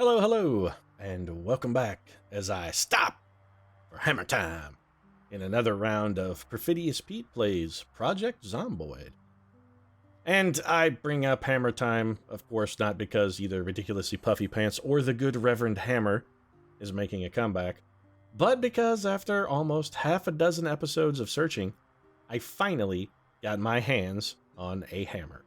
Hello, hello, and welcome back as I stop for hammer time in another round of Perfidious Pete plays Project Zomboid. And I bring up hammer time, of course, not because either Ridiculously Puffy Pants or the good Reverend Hammer is making a comeback, but because after almost half a dozen episodes of searching, I finally got my hands on a hammer.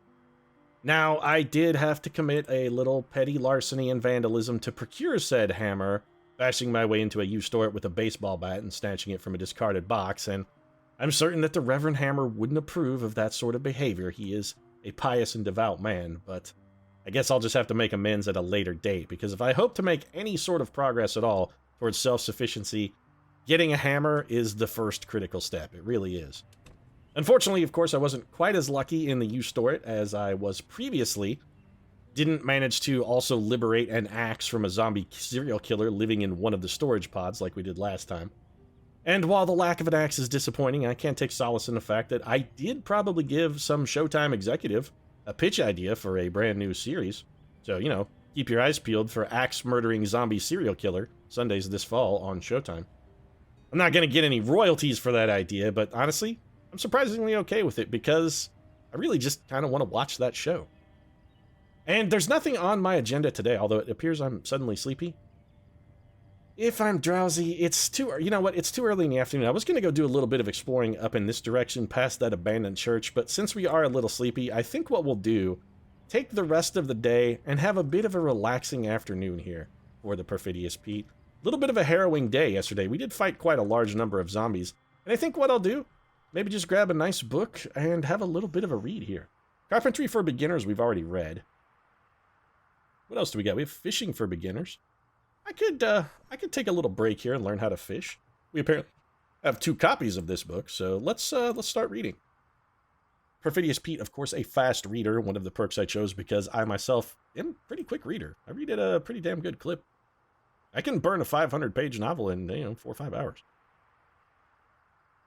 Now, I did have to commit a little petty larceny and vandalism to procure said hammer, bashing my way into a used store with a baseball bat and snatching it from a discarded box, and I'm certain that the Reverend Hammer wouldn't approve of that sort of behavior. He is a pious and devout man, but I guess I'll just have to make amends at a later date, because if I hope to make any sort of progress at all towards self-sufficiency, getting a hammer is the first critical step. It really is. Unfortunately, of course, I wasn't quite as lucky in the used store as I was previously. Didn't manage to also liberate an axe from a zombie serial killer living in one of the storage pods like we did last time. And while the lack of an axe is disappointing, I can't take solace in the fact that I did probably give some Showtime executive a pitch idea for a brand new series. So, you know, keep your eyes peeled for axe-murdering zombie serial killer, Sundays this fall on Showtime. I'm not going to get any royalties for that idea, but honestly, I'm surprisingly okay with it because I really just kind of want to watch that show. And there's nothing on my agenda today, although it appears I'm suddenly sleepy. If I'm drowsy, it's too early in the afternoon. I was going to go do a little bit of exploring up in this direction past that abandoned church, but since we are a little sleepy, I think what we'll do, take the rest of the day and have a bit of a relaxing afternoon here for the Perfidious Pete. A little bit of a harrowing day yesterday. We did fight quite a large number of zombies, and I think what I'll do, maybe just grab a nice book and have a little bit of a read here. Carpentry for Beginners we've already read. What else do we got? We have Fishing for Beginners. I could take a little break here and learn how to fish. We apparently have 2 copies of this book, so let's start reading. Perfidious Pete, of course, a fast reader, one of the perks I chose because I myself am a pretty quick reader. I read at a pretty damn good clip. I can burn a 500-page novel in, 4 or 5 hours.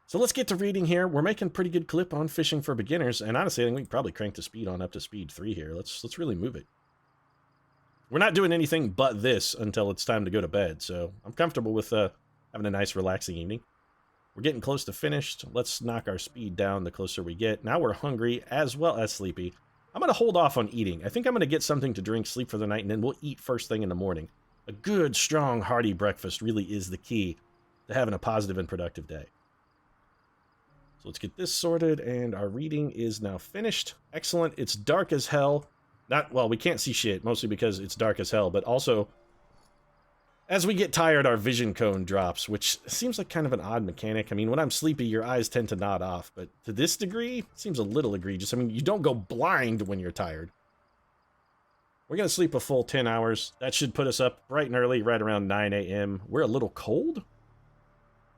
So let's get to reading here. We're making a pretty good clip on Fishing for Beginners, and honestly, I think we can probably crank the speed on up to speed 3 here. Let's really move it. We're not doing anything but this until it's time to go to bed, so I'm comfortable with having a nice relaxing evening. We're getting close to finished. Let's knock our speed down the closer we get. Now we're hungry as well as sleepy. I'm going to hold off on eating. I think I'm going to get something to drink, sleep for the night, and then we'll eat first thing in the morning. A good, strong, hearty breakfast really is the key to having a positive and productive day. So let's get this sorted, and our reading is now finished. Excellent. It's dark as hell. We can't see shit, mostly because it's dark as hell, but also, as we get tired, our vision cone drops, which seems like kind of an odd mechanic. I mean, when I'm sleepy, your eyes tend to nod off, but to this degree, it seems a little egregious. I mean, you don't go blind when you're tired. We're going to sleep a full 10 hours. That should put us up bright and early, right around 9 a.m. We're a little cold?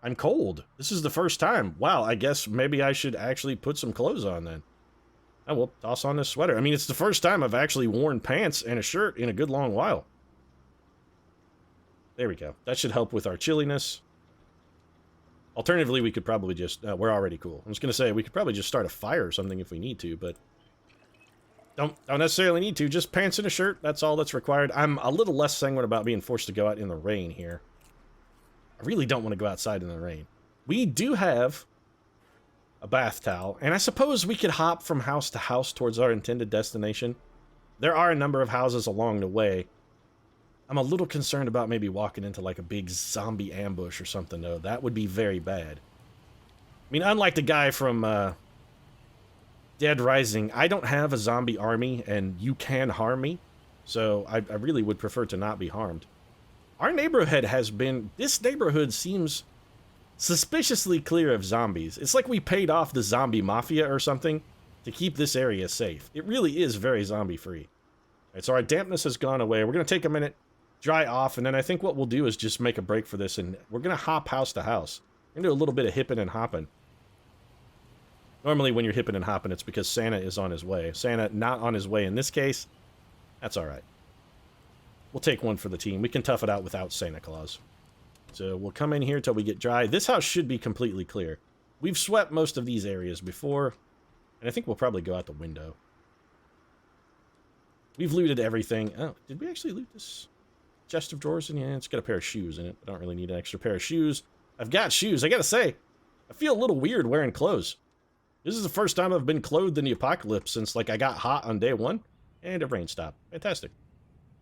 I'm cold. This is the first time. Wow, I guess maybe I should actually put some clothes on then. I will toss on this sweater. I mean, it's the first time I've actually worn pants and a shirt in a good long while. There we go. That should help with our chilliness. Alternatively, we could probably just... we're already cool. I was going to say, we could probably just start a fire or something if we need to, but... Don't necessarily need to. Just pants and a shirt. That's all that's required. I'm a little less sanguine about being forced to go out in the rain here. I really don't want to go outside in the rain. We do have a bath towel, and I suppose we could hop from house to house towards our intended destination. There are a number of houses along the way. I'm a little concerned about maybe walking into like a big zombie ambush or something, though. That would be very bad. I mean, unlike the guy from Dead Rising, I don't have a zombie army, and you can harm me, so I really would prefer to not be harmed. Our neighborhood this neighborhood seems suspiciously clear of zombies. It's like we paid off the zombie mafia or something to keep this area safe. It really is very zombie-free. Alright, so our dampness has gone away. We're going to take a minute, dry off, and then I think what we'll do is just make a break for this, and we're going to hop house to house. We're going to do a little bit of hipping and hopping. Normally when you're hipping and hopping, it's because Santa is on his way. Santa not on his way in this case. That's alright. We'll take one for the team. We can tough it out without Santa Claus. So we'll come in here till we get dry. This house should be completely clear. We've swept most of these areas before, and I think we'll probably go out the window. We've looted everything. Oh, did we actually loot this? chest of drawers? And yeah, it's got a pair of shoes in it. I don't really need an extra pair of shoes. I've got shoes. I gotta say, I feel a little weird wearing clothes. This is the first time I've been clothed in the apocalypse since, like, I got hot on day 1, and it rain stopped. Fantastic.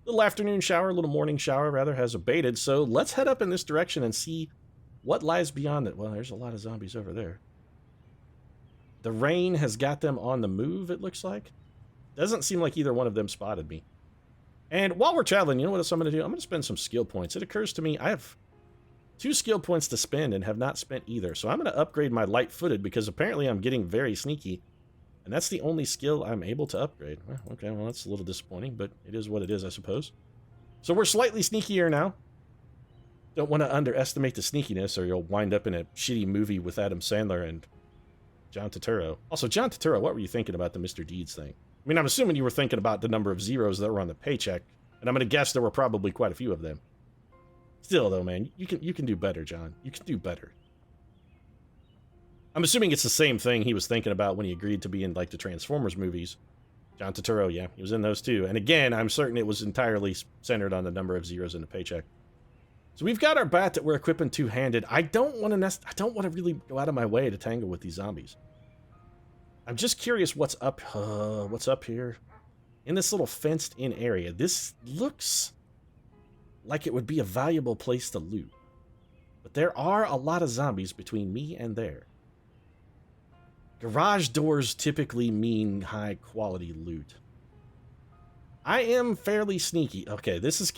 Little afternoon shower, little morning shower, rather, has abated, so let's head up in this direction and see what lies beyond it. Well, there's a lot of zombies over there. The rain has got them on the move, it looks like. Doesn't seem like either one of them spotted me. And while we're traveling, you know what else I'm going to do? I'm going to spend some skill points. It occurs to me I have 2 skill points to spend and have not spent either. So I'm going to upgrade my light-footed because apparently I'm getting very sneaky. And that's the only skill I'm able to upgrade. Well, okay, well, that's a little disappointing, but it is what it is, I suppose. So we're slightly sneakier now. Don't want to underestimate the sneakiness or you'll wind up in a shitty movie with Adam Sandler and John Turturro. Also, John Turturro, what were you thinking about the Mr. Deeds thing? I mean, I'm assuming you were thinking about the number of zeros that were on the paycheck, and I'm going to guess there were probably quite a few of them. Still, though, man, you can do better, John. You can do better. I'm assuming it's the same thing he was thinking about when he agreed to be in, like, the Transformers movies. John Turturro, yeah, he was in those too. And again, I'm certain it was entirely centered on the number of zeros in the paycheck. So we've got our bat that we're equipping two-handed. I don't want to really go out of my way to tangle with these zombies. I'm just curious what's up here in this little fenced-in area. This looks like it would be a valuable place to loot. But there are a lot of zombies between me and there. Garage doors typically mean high-quality loot. I am fairly sneaky. Okay, this is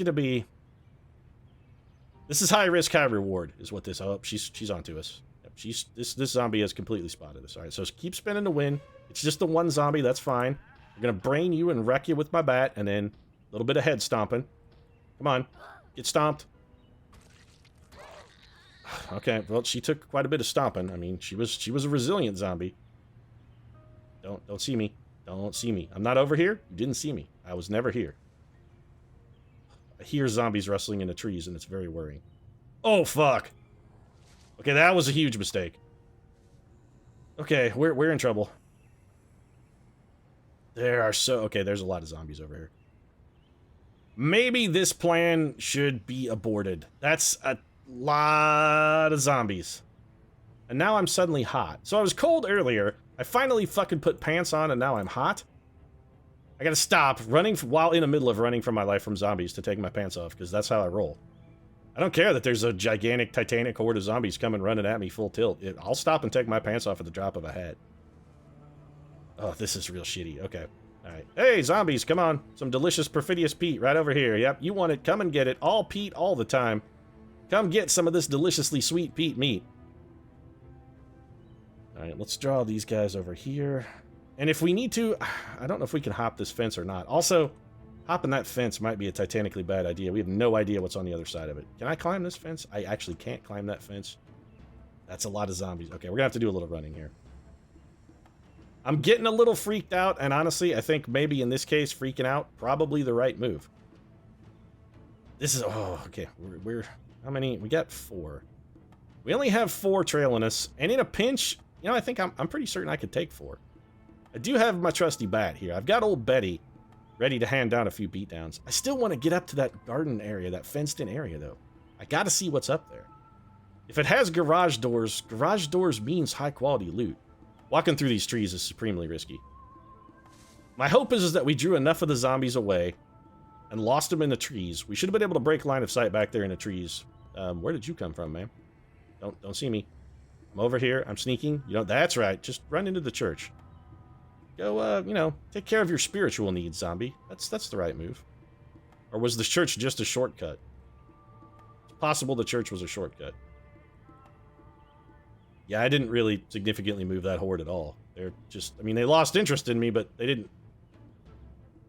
high risk, high reward, is what this. Oh, she's onto us. Yep, this zombie has completely spotted us. All right, so keep spinning to win. It's just the one zombie. That's fine. I'm gonna brain you and wreck you with my bat, and then a little bit of head stomping. Come on, get stomped. Okay, well, she took quite a bit of stomping. I mean, she was a resilient zombie. Don't see me. Don't see me. I'm not over here. You didn't see me. I was never here. I hear zombies rustling in the trees, and it's very worrying. Oh, fuck. Okay, that was a huge mistake. Okay, we're in trouble. Okay, there's a lot of zombies over here. Maybe this plan should be aborted. That's a lot of zombies. And now I'm suddenly hot. So I was cold earlier. I finally fucking put pants on, and now I'm hot. I gotta stop running while in the middle of running for my life from zombies to take my pants off, because that's how I roll. I don't care that there's a gigantic titanic horde of zombies coming running at me full tilt. I'll stop and take my pants off at the drop of a hat. Oh, this is real shitty. Okay. Alright. Hey, zombies, come on. Some delicious Perfidious Pete right over here. Yep, you want it. Come and get it. All Pete all the time. Come get some of this deliciously sweet Pete meat. Alright, let's draw these guys over here. And if we need to, I don't know if we can hop this fence or not. Also, hopping that fence might be a titanically bad idea. We have no idea what's on the other side of it. Can I climb this fence? I actually can't climb that fence. That's a lot of zombies. Okay, we're gonna have to do a little running here. I'm getting a little freaked out, and honestly, I think maybe in this case, freaking out, probably the right move. This is, oh, okay, we're how many? We got 4. We only have 4 trailing us, and in a pinch, you know, I think I'm pretty certain I could take 4. I do have my trusty bat here. I've got old Betty ready to hand down a few beatdowns. I still want to get up to that garden area, that fenced-in area, though. I gotta see what's up there. If it has garage doors means high-quality loot. Walking through these trees is supremely risky. My hope is that we drew enough of the zombies away and lost them in the trees. We should have been able to break line of sight back there in the trees. Where did you come from, man? Don't see me. I'm over here. I'm sneaking. You know, that's right. Just run into the church. Go, you know, take care of your spiritual needs, zombie. That's the right move. Or was the church just a shortcut? It's possible the church was a shortcut. Yeah, I didn't really significantly move that horde at all. They're just, I mean, they lost interest in me, but they didn't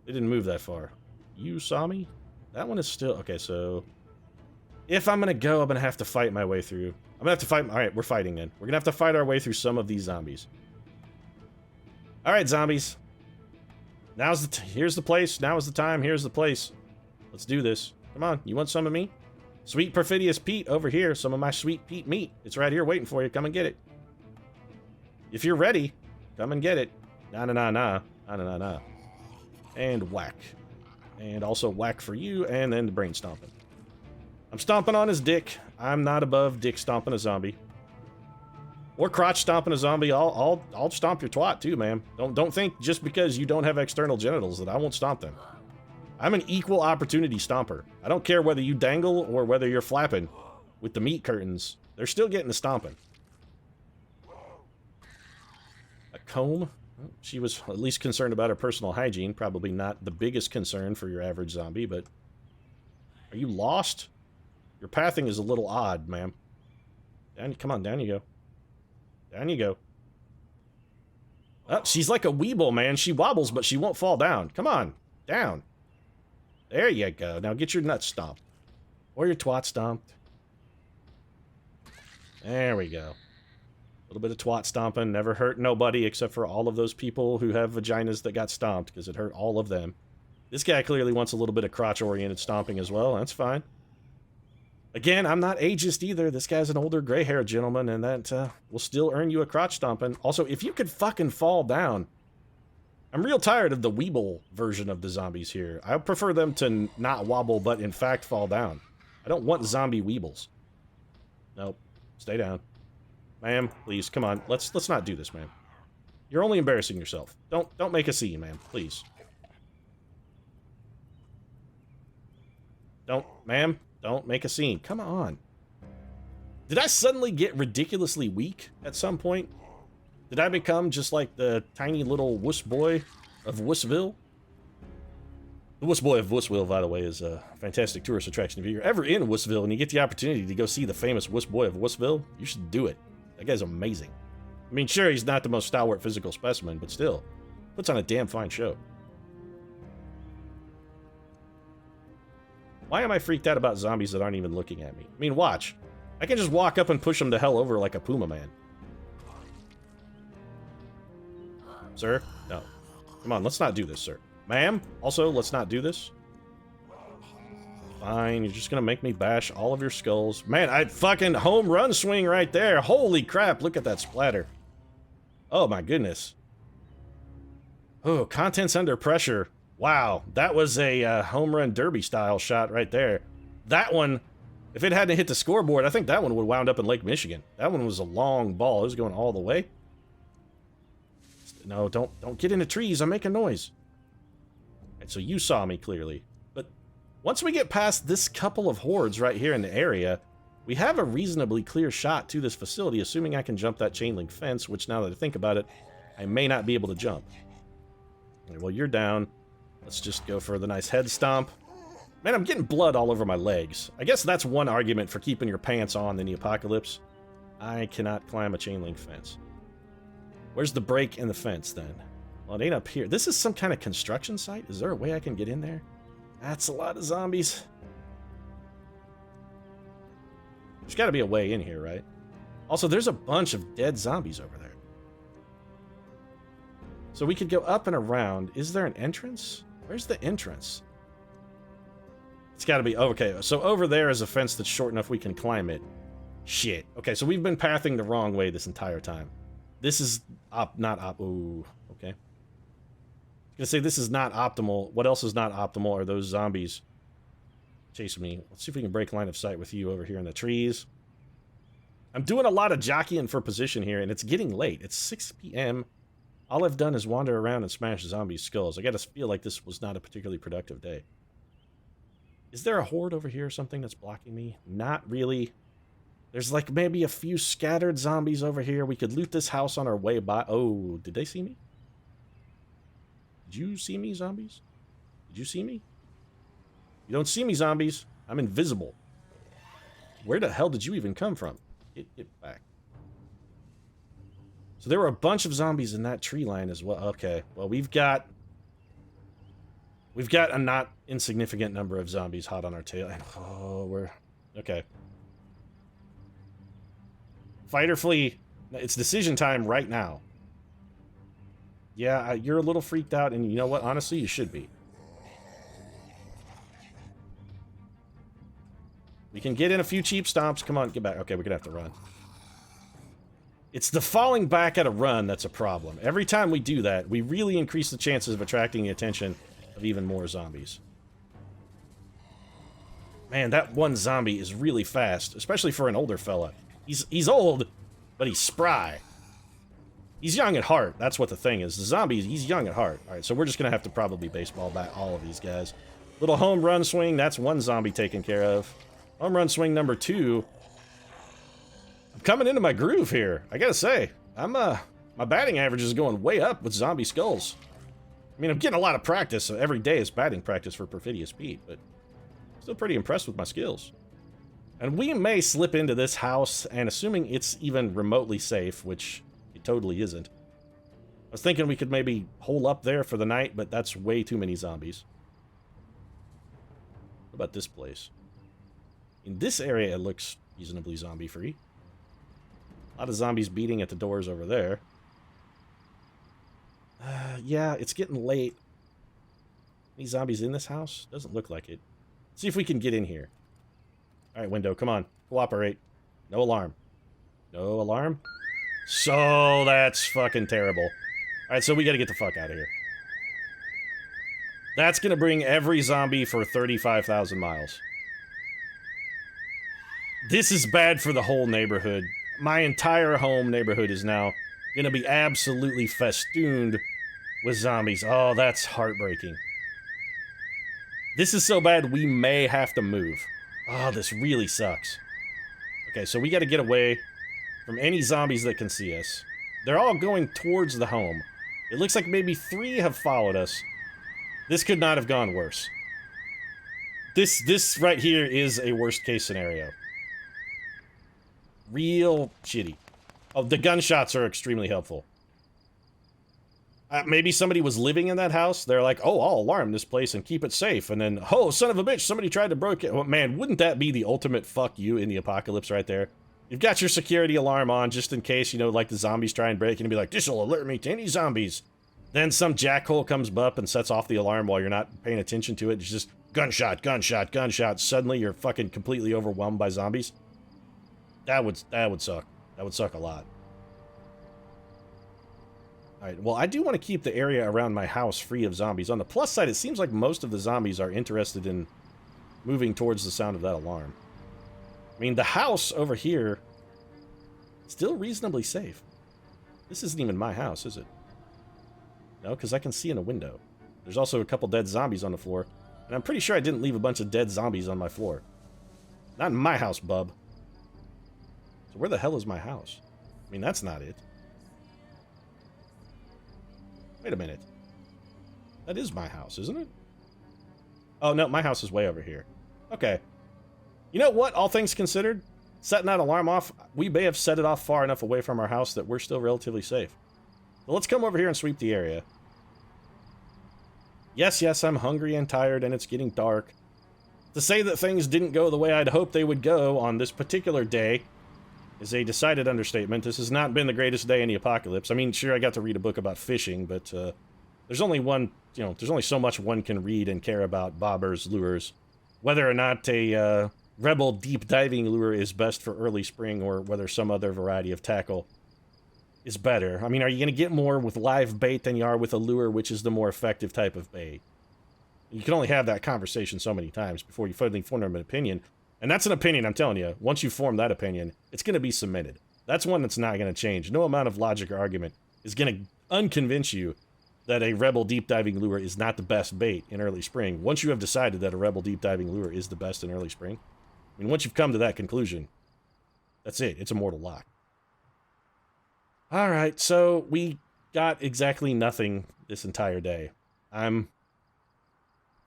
move that far. You saw me? That one is still, okay, so if I'm gonna go, I'm gonna have to fight my way through. I'm gonna have to fight, all right, we're fighting then. We're gonna have to fight our way through some of these zombies. All right, zombies. Here's the place. Now is the time. Here's the place. Let's do this. Come on. You want some of me? Sweet Perfidious Pete over here. Some of my sweet Pete meat. It's right here waiting for you. Come and get it. If you're ready, come and get it. Nah, nah, nah, nah. Nah, nah, nah, nah. And whack. And also whack for you, and then the brain stomping. I'm stomping on his dick. I'm not above dick stomping a zombie. Or crotch stomping a zombie. I'll stomp your twat too, man. Don't think just because you don't have external genitals that I won't stomp them. I'm an equal opportunity stomper. I don't care whether you dangle or whether you're flapping with the meat curtains. They're still getting the stomping. A comb? She was at least concerned about her personal hygiene. Probably not the biggest concern for your average zombie, but... Are you lost? Your pathing is a little odd, ma'am. Down, come on, down you go. Down you go. Oh, she's like a weeble, man. She wobbles, but she won't fall down. Come on, down. There you go. Now get your nuts stomped. Or your twat stomped. There we go. A little bit of twat stomping. Never hurt nobody except for all of those people who have vaginas that got stomped, because it hurt all of them. This guy clearly wants a little bit of crotch-oriented stomping as well. That's fine. Again, I'm not ageist either. This guy's an older gray-haired gentleman, and that will still earn you a crotch stomping. Also, if you could fucking fall down... I'm real tired of the weeble version of the zombies here. I prefer them to not wobble, but in fact fall down. I don't want zombie weebles. Nope. Stay down. Ma'am, please, come on. Let's not do this, ma'am. You're only embarrassing yourself. Don't make a scene, ma'am. Please. Ma'am, don't make a scene. Come on. Did I suddenly get ridiculously weak at some point? Did I become just like the tiny little wuss boy of Wussville? The Wuss Boy of Wussville, by the way, is a fantastic tourist attraction. If you're ever in Wussville and you get the opportunity to go see the famous Wuss Boy of Wussville, you should do it. That guy's amazing. I mean, sure, he's not the most stalwart physical specimen, but still, puts on a damn fine show. Why am I freaked out about zombies that aren't even looking at me? I mean, watch. I can just walk up and push them the hell over like a Puma man. Sir? No. Come on, let's not do this, sir. Ma'am? Also, let's not do this. Fine, you're just gonna make me bash all of your skulls. Man, I fucking home run swing right there. Holy crap, look at that splatter. Oh my goodness. Oh, contents under pressure. Wow, that was a home run derby style shot right there. That one, if it hadn't hit the scoreboard, I think that one would wound up in Lake Michigan. That one was a long ball. It was going all the way. No, don't get into trees. I'm making noise. Right, so you saw me clearly. But once we get past this couple of hordes right here in the area, we have a reasonably clear shot to this facility, assuming I can jump that chain link fence, which now that I think about it, I may not be able to jump. Right, well, you're down. Let's just go for the nice head stomp. Man, I'm getting blood all over my legs. I guess that's one argument for keeping your pants on in the apocalypse. I cannot climb a chain link fence. Where's the break in the fence, then? Well, it ain't up here. This is some kind of construction site? Is there a way I can get in there? That's a lot of zombies. There's got to be a way in here, right? Also, there's a bunch of dead zombies over there. So we could go up and around. Is there an entrance? Where's the entrance? It's got to be... Oh, okay, so over there is a fence that's short enough we can climb it. Shit. Okay, so we've been pathing the wrong way this entire time. This is ooh, okay. I was gonna say this is not optimal. What else is not optimal are those zombies chasing me. Let's see if we can break line of sight with you over here in the trees. I'm doing a lot of jockeying for position here, and it's getting late. It's 6 p.m. All I've done is wander around and smash zombies' skulls. I gotta feel like this was not a particularly productive day. Is there a horde over here or something that's blocking me? Not really. There's like maybe a few scattered zombies over here. We could loot this house on our way by. Oh, did they see me? Did you see me, zombies? Did you see me? You don't see me, zombies. I'm invisible. Where the hell did you even come from? Get back. So there were a bunch of zombies in that tree line as well. Okay, well, we've got a not insignificant number of zombies hot on our tail. And, oh, we're... Okay. Fight or flee. It's decision time right now. Yeah, you're a little freaked out, and you know what? Honestly, you should be. We can get in a few cheap stomps. Come on, get back. Okay, we're gonna have to run. It's the falling back at a run that's a problem. Every time we do that, we really increase the chances of attracting the attention of even more zombies. Man, that one zombie is really fast, especially for an older fella. He's old, but he's spry. He's young at heart. That's what the thing is. The zombie, he's young at heart. All right, so we're just going to have to probably baseball bat all of these guys. Little home run swing. That's one zombie taken care of. Home run swing number 2. I'm coming into my groove here. I got to say, my batting average is going way up with zombie skulls. I mean, I'm getting a lot of practice. So every day is batting practice for Perfidious Pete, but still pretty impressed with my skills. And we may slip into this house, and assuming it's even remotely safe, which it totally isn't. I was thinking we could maybe hole up there for the night, but that's way too many zombies. What about this place? In this area, it looks reasonably zombie-free. A lot of zombies beating at the doors over there. Yeah, it's getting late. Any zombies in this house? Doesn't look like it. See if we can get in here. All right, window, come on. Cooperate. No alarm. No alarm? So that's fucking terrible. All right, so we gotta get the fuck out of here. That's gonna bring every zombie for 35,000 miles. This is bad for the whole neighborhood. My entire home neighborhood is now gonna be absolutely festooned with zombies. Oh, that's heartbreaking. This is so bad we may have to move. Oh, this really sucks. Okay, so we gotta get away from any zombies that can see us. They're all going towards the home. It looks like maybe 3 have followed us. This could not have gone worse. This right here is a worst case scenario. Real shitty. Oh, the gunshots are extremely helpful. Maybe somebody was living in that house. They're like, oh, I'll alarm this place and keep it safe. And then, oh, son of a bitch, somebody tried to break it. Well, man, wouldn't that be the ultimate fuck you in the apocalypse right there? You've got your security alarm on just in case, you know, like the zombies try and break in and be like, this'll alert me to any zombies. Then some jackhole comes up and sets off the alarm while you're not paying attention to it. It's just gunshot, gunshot, gunshot. Suddenly you're fucking completely overwhelmed by zombies. That would suck. That would suck a lot. Alright, well, I do want to keep the area around my house free of zombies. On the plus side, it seems like most of the zombies are interested in moving towards the sound of that alarm. I mean, the house over here, still reasonably safe. This isn't even my house, is it? No, because I can see in a window. There's also a couple dead zombies on the floor, and I'm pretty sure I didn't leave a bunch of dead zombies on my floor. Not in my house, bub. So where the hell is my house? I mean, that's not it. Wait a minute. That is my house, isn't it? Oh, no, my house is way over here. Okay. You know what? All things considered, setting that alarm off, we may have set it off far enough away from our house that we're still relatively safe. So let's come over here and sweep the area. Yes, I'm hungry and tired, and it's getting dark. To say that things didn't go the way I'd hoped they would go on this particular day is a decided understatement. This has not been the greatest day in the apocalypse. I mean, sure, I got to read a book about fishing, but there's only one, you know, there's only so much one can read and care about bobbers, lures. Whether or not a rebel deep diving lure is best for early spring, or whether some other variety of tackle is better. I mean, are you going to get more with live bait than you are with a lure, which is the more effective type of bait? You can only have that conversation so many times before you finally form an opinion. And that's an opinion, I'm telling you. Once you form that opinion, it's going to be cemented. That's one that's not going to change. No amount of logic or argument is going to unconvince you that a rebel deep diving lure is not the best bait in early spring. Once you have decided that a rebel deep diving lure is the best in early spring, I mean, once you've come to that conclusion, that's it. It's a mortal lock. All right, so we got exactly nothing this entire day. To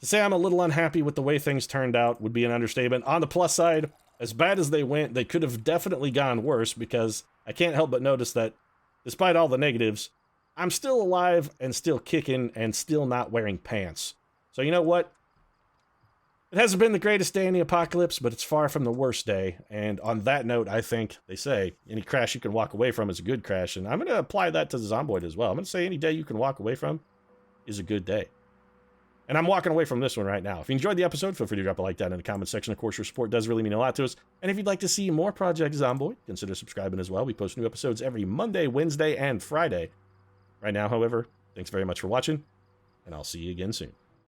say I'm a little unhappy with the way things turned out would be an understatement. On the plus side, as bad as they went, they could have definitely gone worse, because I can't help but notice that despite all the negatives, I'm still alive and still kicking and still not wearing pants. So you know what? It hasn't been the greatest day in the apocalypse, but it's far from the worst day. And on that note, I think they say any crash you can walk away from is a good crash. And I'm going to apply that to the Zomboid as well. I'm going to say any day you can walk away from is a good day. And I'm walking away from this one right now. If you enjoyed the episode, feel free to drop a like down in the comment section. Of course, your support does really mean a lot to us. And if you'd like to see more Project Zomboid, consider subscribing as well. We post new episodes every Monday, Wednesday, and Friday. Right now, however, thanks very much for watching, and I'll see you again soon.